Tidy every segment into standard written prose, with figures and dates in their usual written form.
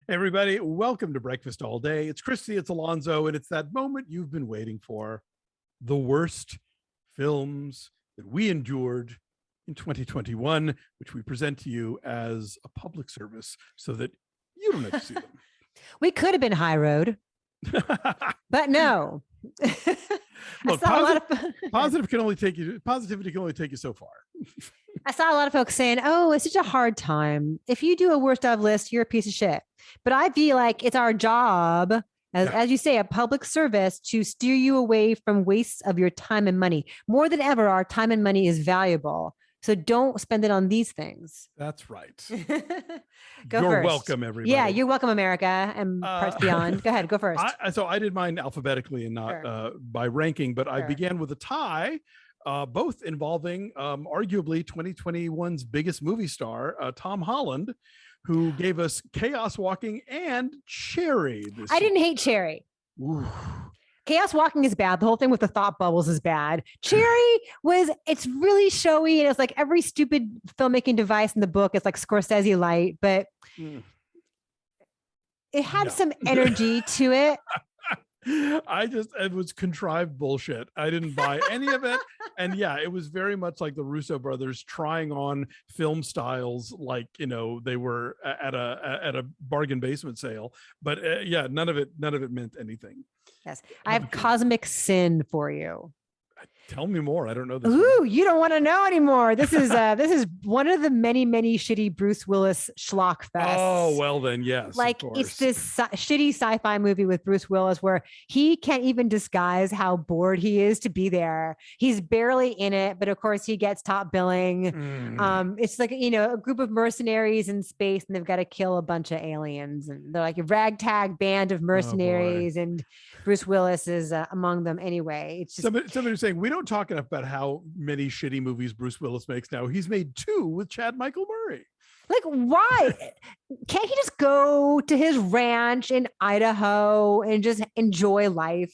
Everybody, welcome to Breakfast All Day. It's Christy, it's Alonso, and it's that moment you've been waiting for. The worst films that we endured in 2021, which we present to you as a public service so that you don't have to see them. We could have been high road, but no. Look, positivity can only take you so far. I saw a lot of folks saying, "Oh, it's such a hard time. If you do a worst of list, you're a piece of shit." But I feel like it's our job, as you say, a public service, to steer you away from wastes of your time and money. More than ever, our time and money is valuable. So don't spend it on these things. That's right. You're first. Welcome, everybody. Yeah, you're welcome, America, and parts beyond. Go ahead, go first. So I did mine alphabetically and not by ranking, but I began with a tie, both involving arguably 2021's biggest movie star, Tom Holland, who gave us Chaos Walking and Cherry. I didn't hate Cherry. Ooh. Chaos Walking is bad. The whole thing with the thought bubbles is bad. Cherry it's really showy. And it's like every stupid filmmaking device in the book. It's like Scorsese light, but it had some energy to it. It was contrived bullshit. I didn't buy any of it. And yeah, it was very much like the Russo brothers trying on film styles, like, they were at a bargain basement sale. But none of it meant anything. Yes. I have Cosmic Sin for you. Tell me more. I don't know this. Ooh, you don't want to know anymore. This is one of the many shitty Bruce Willis schlock fests. Oh, well then, yes. Like it's this shitty sci-fi movie with Bruce Willis where he can't even disguise how bored he is to be there. He's barely in it, but of course he gets top billing. It's like, a group of mercenaries in space and they've got to kill a bunch of aliens, and they're like a ragtag band of mercenaries, and Bruce Willis is among them anyway. It's just somebody was saying we don't talk enough about how many shitty movies Bruce Willis makes now. He's made 2 with Chad Michael Murray. Like, why can't he just go to his ranch in Idaho and just enjoy life?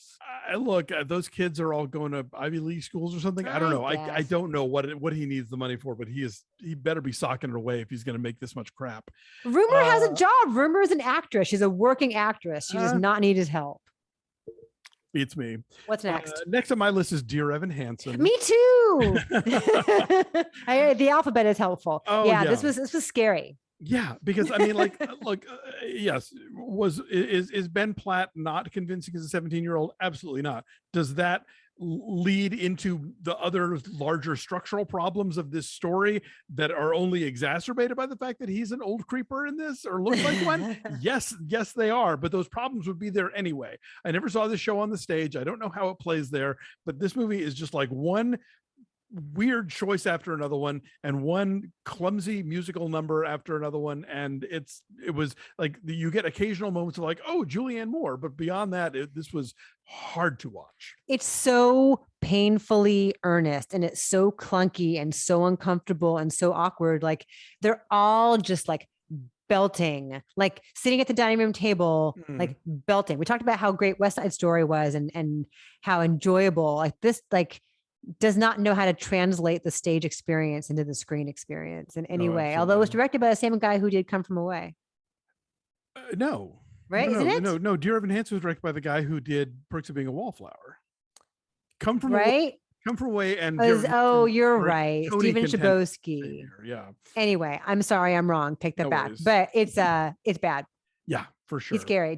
Look, those kids are all going to Ivy League schools or something. I don't know. I don't know what he needs the money for, but he better be socking it away if he's going to make this much crap. Rumor has a job. Rumor is an actress. She's a working actress. She does not need his help. Beats me. What's next? Next on my list is Dear Evan Hansen. Me too. The alphabet is helpful. Oh, yeah. This was scary. Yeah, because I mean, yes, is Ben Platt not convincing as a 17-year-old? Absolutely not. Does that lead into the other larger structural problems of this story that are only exacerbated by the fact that he's an old creeper in this or looks like one? Yes, they are, but those problems would be there anyway. I never saw this show on the stage. I don't know how it plays there, but this movie is just like one weird choice after another one, and one clumsy musical number after another one, and it was like you get occasional moments of like, oh, Julianne Moore, but beyond that, this was hard to watch. It's so painfully earnest, and it's so clunky and so uncomfortable and so awkward. Like they're all just like belting, like sitting at the dining room table, like belting. We talked about how great West Side Story was and how enjoyable. Like this, like does not know how to translate the stage experience into the screen experience in any way. Although it was directed by the same guy who did Come From Away. No. Right? No, Isn't it? No. Dear Evan Hansen was directed by the guy who did Perks of Being a Wallflower. Come From Away and you're right. Stephen Chbosky. Yeah. Anyway, I'm sorry, I'm wrong. Take that back. Worries. But it's bad. Yeah, for sure. He's scary.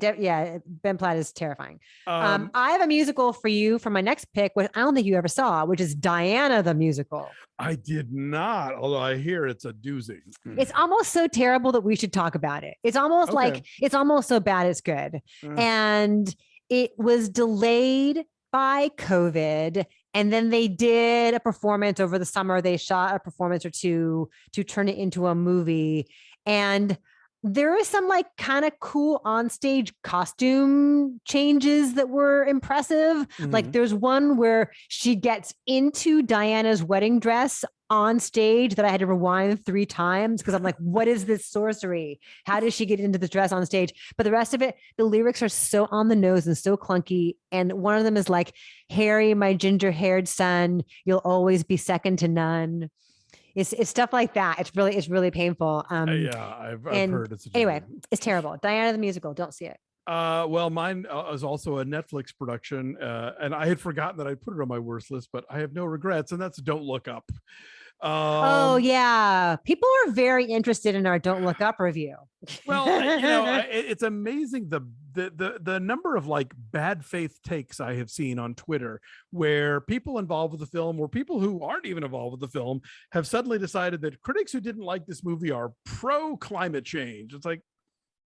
Ben Platt is terrifying. I have a musical for you for my next pick, which I don't think you ever saw, which is Diana the Musical. I did not, although I hear it's a doozy. It's almost so terrible that we should talk about it. It's almost like it's almost so bad it's good. And it was delayed by COVID. And then they did a performance over the summer. They shot a performance or two to turn it into a movie. And there is some like kind of cool onstage costume changes that were impressive. Like there's one where she gets into Diana's wedding dress on stage that I had to rewind 3 times because I'm like, what is this sorcery? How does she get into the dress on stage? But the rest of it, the lyrics are so on the nose and so clunky. And one of them is like, Harry, my ginger haired son, you'll always be second to none. It's stuff like that. It's really painful. Yeah, I've heard it's anyway, it's terrible. Diana the musical. Don't see it. Well, mine is also a Netflix production, and I had forgotten that I put it on my worst list, but I have no regrets, and that's Don't Look Up. Oh yeah, people are very interested in our Don't Look Up review. Well, it's amazing the number of like bad faith takes I have seen on Twitter where people involved with the film or people who aren't even involved with the film have suddenly decided that critics who didn't like this movie are pro climate change. It's like,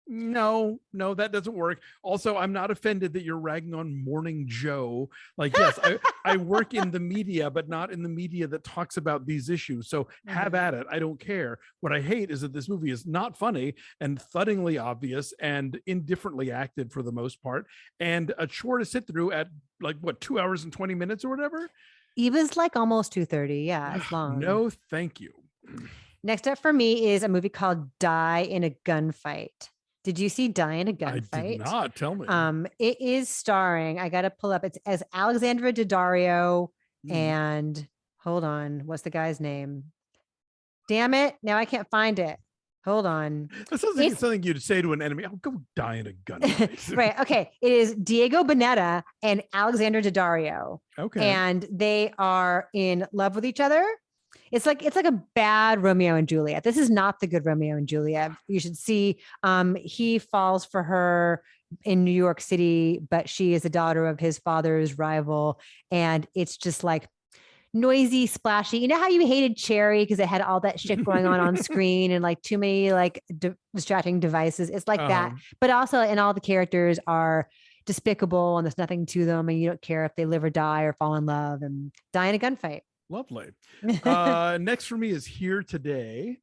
no, that doesn't work. Also, I'm not offended that you're ragging on Morning Joe. Like, yes, I work in the media, but not in the media that talks about these issues. So have at it. I don't care. What I hate is that this movie is not funny and thuddingly obvious and indifferently acted for the most part, and a chore to sit through at like what 2 hours and 20 minutes or whatever. Eva's like almost 2:30. Yeah, it's long. No, thank you. Next up for me is a movie called Die in a Gunfight. Did you see Die in a Gunfight? I did not. Tell me. It is starring, I got to pull up, it's as Alexandra Daddario and hold on, what's the guy's name? Damn it. Now I can't find it. Hold on. That sounds like something you'd say to an enemy. I'll go die in a gunfight. Right. Okay. It is Diego Boneta and Alexandra Daddario. Okay. And they are in love with each other. It's like a bad Romeo and Juliet. This is not the good Romeo and Juliet. You should see. He falls for her in New York City, but she is the daughter of his father's rival, and it's just like noisy, splashy. You know how you hated Cherry because it had all that shit going on screen and like too many like distracting devices. It's like that, but also, and all the characters are despicable and there's nothing to them, and you don't care if they live or die or fall in love and die in a gunfight. Lovely. Next for me is Here Today.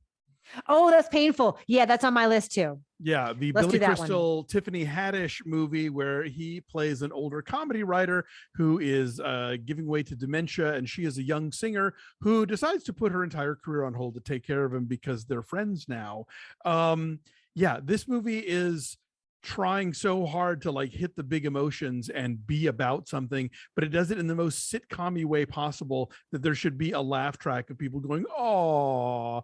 Oh, that's painful. Yeah, that's on my list too. Yeah, the Billy Crystal, Tiffany Haddish movie where he plays an older comedy writer who is giving way to dementia, and she is a young singer who decides to put her entire career on hold to take care of him because they're friends now. Yeah, this movie is trying so hard to like hit the big emotions and be about something, but it does it in the most sitcom-y way possible, that there should be a laugh track of people going, oh,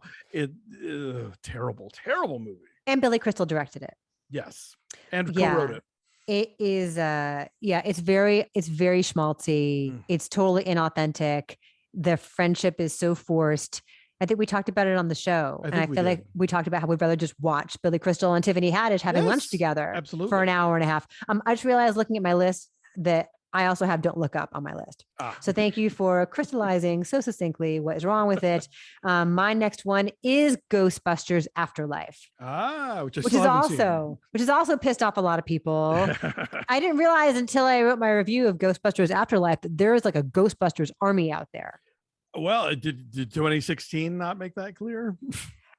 terrible movie. And Billy Crystal directed it. Yes. And co-wrote it. It is it's very schmaltzy. It's totally inauthentic. The friendship is so forced. I think we talked about it on the show. I feel like we talked about how we'd rather just watch Billy Crystal and Tiffany Haddish having lunch together for an hour and a half. I just realized looking at my list that I also have Don't Look Up on my list. So thank you for crystallizing so succinctly what is wrong with it. My next one is Ghostbusters Afterlife. Which is also pissed off a lot of people. I didn't realize until I wrote my review of Ghostbusters Afterlife that there is like a Ghostbusters army out there. Well, did 2016 not make that clear?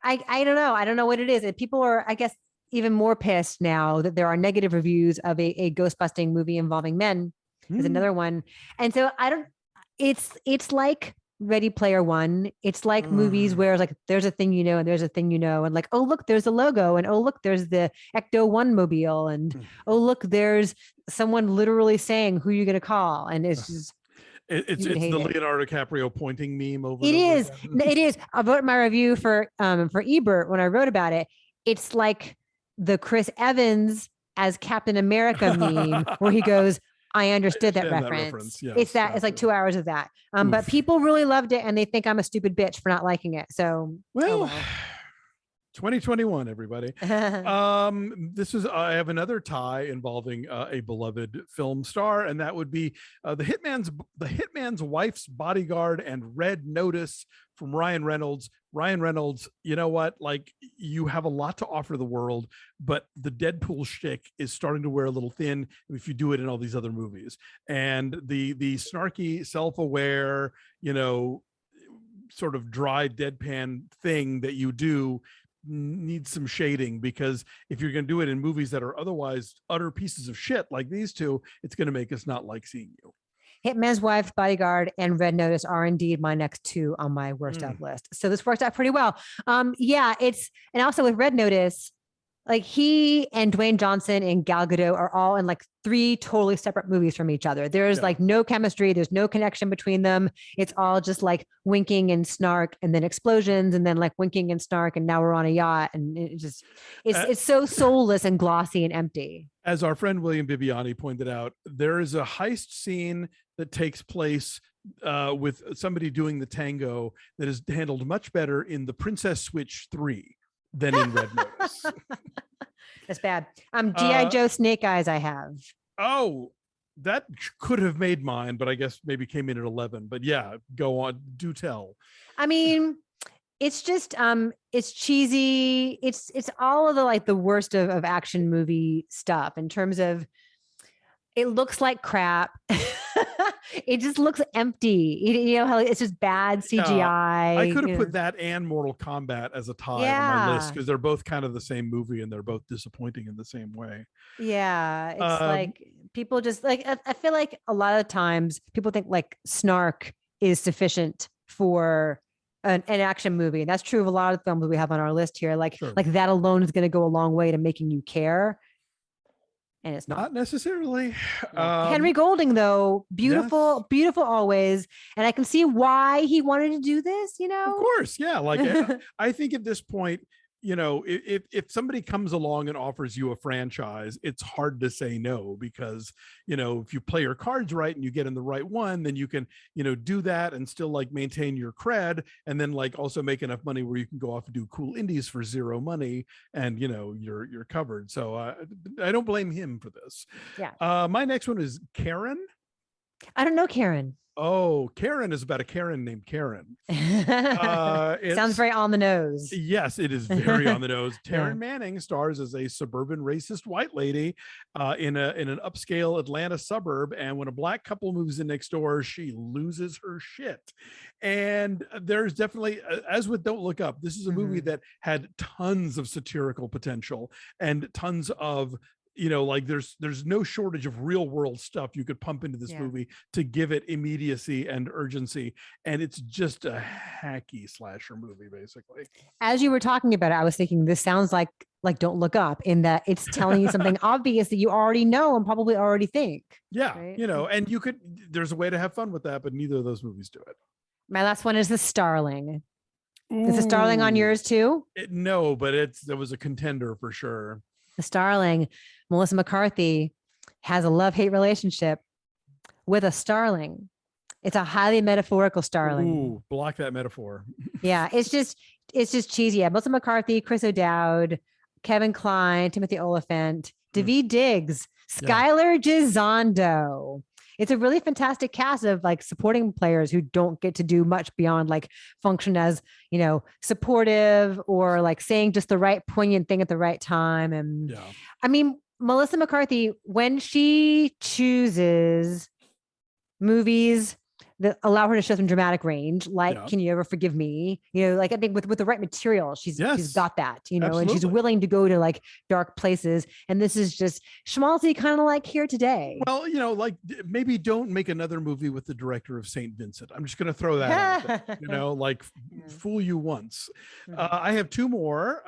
I don't know. I don't know what it is. And people are, I guess, even more pissed now that there are negative reviews of a ghost-busting movie involving men. There's another one. And so it's like Ready Player One. It's like movies where like there's a thing you know and there's a thing you know, and like, oh look, there's a logo, and oh look, there's the Ecto-1 mobile, and oh look, there's someone literally saying who you're gonna call, and it's just it's the Leonardo DiCaprio pointing meme over. It is. I wrote my review for Ebert when I wrote about it. It's like the Chris Evans as Captain America meme where he goes, I understood that reference. Yes, it's that. It's like 2 hours of that. But people really loved it, and they think I'm a stupid bitch for not liking it. So, well. 2021, everybody. I have another tie involving a beloved film star, and that would be the hitman's wife's bodyguard and Red Notice from Ryan Reynolds. Ryan Reynolds, you know what? Like, you have a lot to offer the world, but the Deadpool shtick is starting to wear a little thin if you do it in all these other movies. And the snarky, self-aware, sort of dry deadpan thing that you do needs some shading, because if you're going to do it in movies that are otherwise utter pieces of shit like these two, it's going to make us not like seeing you. Hitman's Wife's Bodyguard and Red Notice are indeed my next two on my worst of list. So this worked out pretty well. And also with Red Notice, like he and Dwayne Johnson and Gal Gadot are all in like 3 totally separate movies from each other. There's like no chemistry. There's no connection between them. It's all just like winking and snark and then explosions and then like winking and snark. And now we're on a yacht. And it's so soulless and glossy and empty. As our friend William Bibiani pointed out, there is a heist scene that takes place with somebody doing the tango that is handled much better in The Princess Switch 3 than in Red Notice. That's bad. G.I. Joe Snake Eyes I have. Oh, that could have made mine, but I guess maybe came in at 11. But yeah, go on. Do tell. I mean, it's just it's cheesy. It's all of the like the worst of action movie stuff in terms of it looks like crap. It just looks empty. You know how it's just bad CGI. Yeah, I could have put that and Mortal Kombat as a tie on my list because they're both kind of the same movie and they're both disappointing in the same way. Yeah, it's like people just like I feel like a lot of times people think like snark is sufficient for an action movie, and that's true of a lot of films we have on our list here. Like that alone is going to go a long way to making you care. And it's not necessarily. Henry Golding, though, beautiful, beautiful always. And I can see why he wanted to do this, you know? Of course. Yeah. Like, I think at this point, you know, if somebody comes along and offers you a franchise, it's hard to say no because, you know, if you play your cards right and you get in the right one, then you can, you know, do that and still like maintain your cred and then like also make enough money where you can go off and do cool indies for zero money and, you know, you're covered. So I don't blame him for this. Yeah. My next one is Karen. I don't know Karen. Oh, Karen is about a Karen named Karen. Sounds very on the nose. Yes, it is very on the nose. Taryn Manning stars as a suburban racist white lady in an upscale Atlanta suburb. And when a black couple moves in next door, she loses her shit. And there's definitely, as with Don't Look Up, this is a movie that had tons of satirical potential and tons of, you know, like there's no shortage of real world stuff you could pump into this movie to give it immediacy and urgency. And it's just a hacky slasher movie, basically. As you were talking about it, I was thinking this sounds like Don't Look Up in that it's telling you something obvious that you already know and probably already think. Yeah. Right? You know, and there's a way to have fun with that, but neither of those movies do it. My last one is The Starling. Ooh. Is The Starling on yours too? No, but there was a contender for sure. The Starling, Melissa McCarthy has a love-hate relationship with a starling. It's a highly metaphorical starling. Ooh, block that metaphor. Yeah, it's just cheesy. Yeah, Melissa McCarthy, Chris O'Dowd, Kevin Kline, Timothy Oliphant, Daveed Diggs, Skylar Gisondo. It's a really fantastic cast of like supporting players who don't get to do much beyond like function as, you know, supportive or like saying just the right poignant thing at the right time. And I mean, Melissa McCarthy, when she chooses movies that allow her to show some dramatic range, like Can You Ever Forgive Me? You know, like I think with the right material, she's got that, you know, and she's willing to go to like dark places. And this is just schmaltzy, kind of like Here Today. Well, you know, like maybe don't make another movie with the director of St. Vincent. I'm just going to throw that out there, you know, like fool you once. I have 2 more.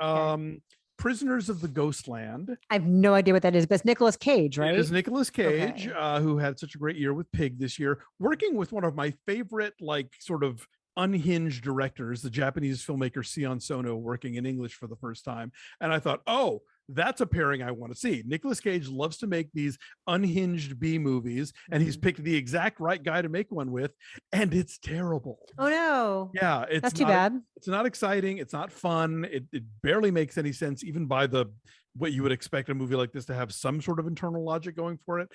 Prisoners of the Ghostland. I have no idea what that is, but it's Nicolas Cage, right? It is Nicolas Cage, who had such a great year with Pig this year, working with one of my favorite, like, sort of unhinged directors, the Japanese filmmaker Sion Sono, working in English for the first time. And I thought, oh, that's a pairing I want to see. Nicolas Cage loves to make these unhinged B movies, and he's picked the exact right guy to make one with, and it's terrible. Oh no. Yeah, that's too bad. It's not exciting. It's not fun. It barely makes any sense, even by what you would expect a movie like this to have some sort of internal logic going for it.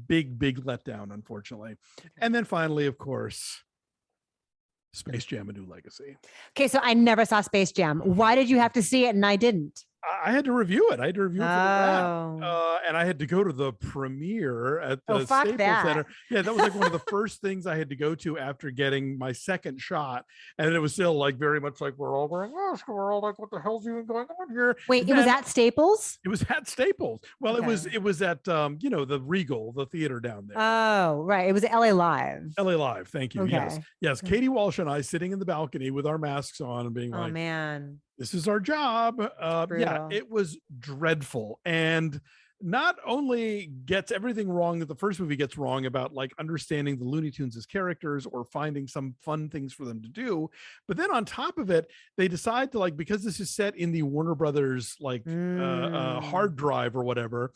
Big letdown, unfortunately. And then finally, of course, Space Jam: A New Legacy. Okay, so I never saw Space Jam. Why did you have to see it and I didn't? I had to review it. I had to review it for the wrap. And I had to go to the premiere at the Staples Center. Yeah, that was like one of the first things I had to go to after getting my second shot. And it was still like very much like we're all going, oh, we're all like, what the hell's even going on here? Wait, it was at Staples? It was at Staples. Well, it was at you know, the Regal, the theater down there. Oh, right. It was LA Live. LA Live, thank you. Okay. Yes. Katie Walsh and I sitting in the balcony with our masks on and being like, oh man. this is our job. Yeah, it was dreadful. And not only gets everything wrong that the first movie gets wrong about like understanding the Looney Tunes as characters or finding some fun things for them to do, but then on top of it, they decide to like, because this is set in the Warner Brothers like hard drive or whatever,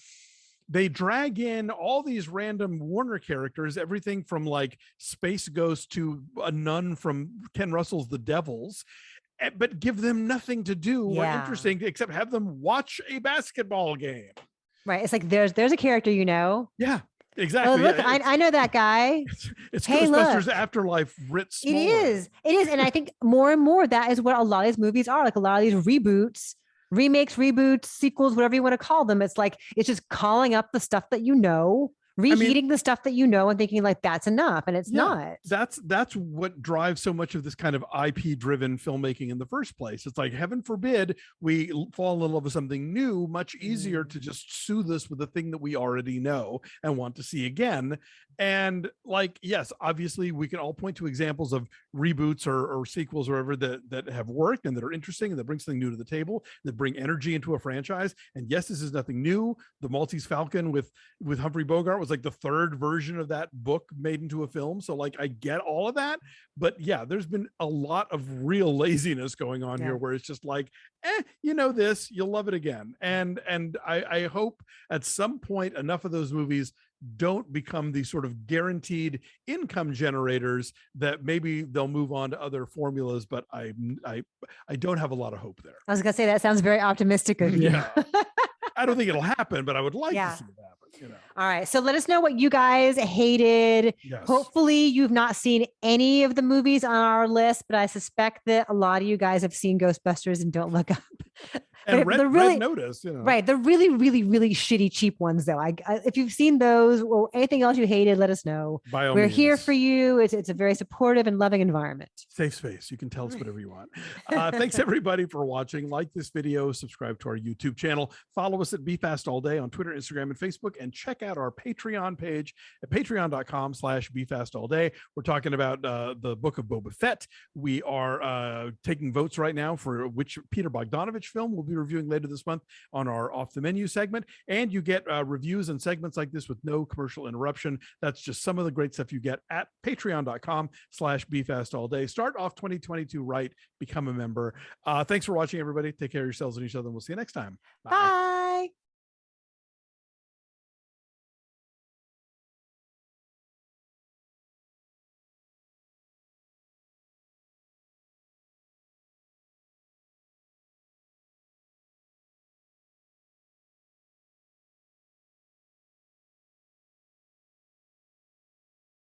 they drag in all these random Warner characters, everything from like Space Ghost to a nun from Ken Russell's The Devils, but give them nothing to do or interesting except have them watch a basketball game. Right. It's like there's a character, you know. Yeah, exactly. Oh, look, yeah, I know that guy. It's hey, Ghostbusters look. Afterlife writ smaller. It is. And I think more and more that is what a lot of these movies are. Like a lot of these reboots, remakes, reboots, sequels, whatever you want to call them. It's like, it's just calling up the stuff that you know, reheating the stuff that you know and thinking like that's enough, and it's not. That's what drives so much of this kind of IP driven filmmaking in the first place. It's like, heaven forbid we fall in love with something new. Much easier to just soothe us with the thing that we already know and want to see again. And like, yes, obviously we can all point to examples of reboots or sequels or whatever that have worked and that are interesting and that bring something new to the table, that bring energy into a franchise. And yes, this is nothing new. The Maltese Falcon with Humphrey Bogart was like the third version of that book made into a film. So like, I get all of that, but yeah, there's been a lot of real laziness going on here where it's just like, you know, this, you'll love it again. And I hope at some point enough of those movies don't become these sort of guaranteed income generators that maybe they'll move on to other formulas, but I don't have a lot of hope there. I was gonna say that sounds very optimistic of you. Yeah. I don't think it'll happen, but I would like to see it happen. You know. All right. So let us know what you guys hated. Yes. Hopefully you've not seen any of the movies on our list, but I suspect that a lot of you guys have seen Ghostbusters and don't look up. And Red Notice, you know. Right. The really, really, really shitty, cheap ones, though. If you've seen those or anything else you hated, let us know. By all We're means. here for you. It's a very supportive and loving environment. Safe space. You can tell us whatever you want. Thanks everybody for watching. Like this video, subscribe to our YouTube channel, follow us at Be Fast All Day on Twitter, Instagram, and Facebook, and check out our Patreon page at patreon.com/BeFastAllDay. We're talking about the book of Boba Fett. We are taking votes right now for which Peter Bogdanovich film we'll be reviewing later this month on our Off the Menu segment. And you get reviews and segments like this with no commercial interruption. That's just some of the great stuff you get at patreon.com/BeFastAllDay. Start off 2022 right. Become a member. Thanks for watching, everybody. Take care of yourselves and each other, and we'll see you next time. Bye.